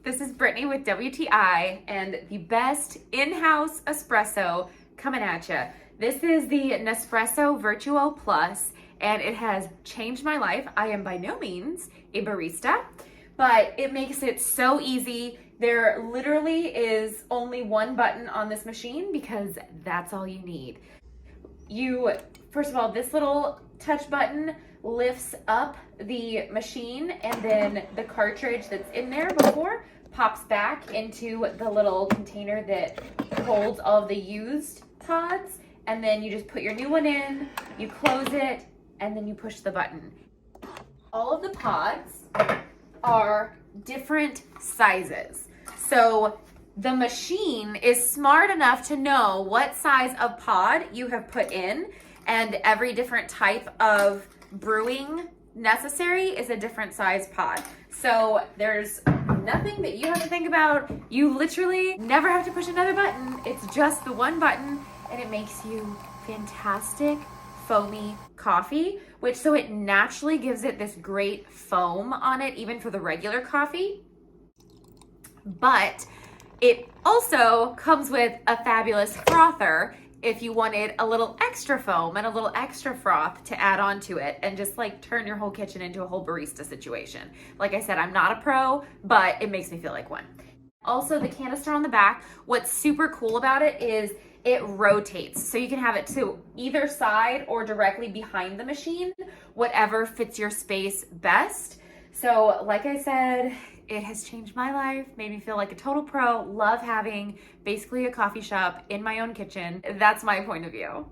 This is Brittany with WTI and the best in-house espresso coming at you. This is the Nespresso Virtuo Plus and it has changed my life. I am by no means a barista, but it makes it so easy. There literally is only one button on this machine because that's all you need. First of all, this little touch button lifts up the machine and then the cartridge that's in there before pops back into the little container that holds all of the used pods, and then you just put your new one in, you close it, and then you push the button. All of the pods are different sizes. So the machine is smart enough to know what size of pod you have put in, and every different type of brewing necessary is a different size pod. So there's nothing that you have to think about. You literally never have to push another button. It's just the one button and it makes you fantastic foamy coffee, so it naturally gives it this great foam on it, even for the regular coffee. But it also comes with a fabulous frother if you wanted a little extra foam and a little extra froth to add on to it and just like turn your whole kitchen into a whole barista situation. Like I said, I'm not a pro, but it makes me feel like one. Also, the canister on the back, what's super cool about it is it rotates. So you can have it to either side or directly behind the machine, whatever fits your space best. So like I said, it has changed my life, made me feel like a total pro, love having basically a coffee shop in my own kitchen. That's my point of view.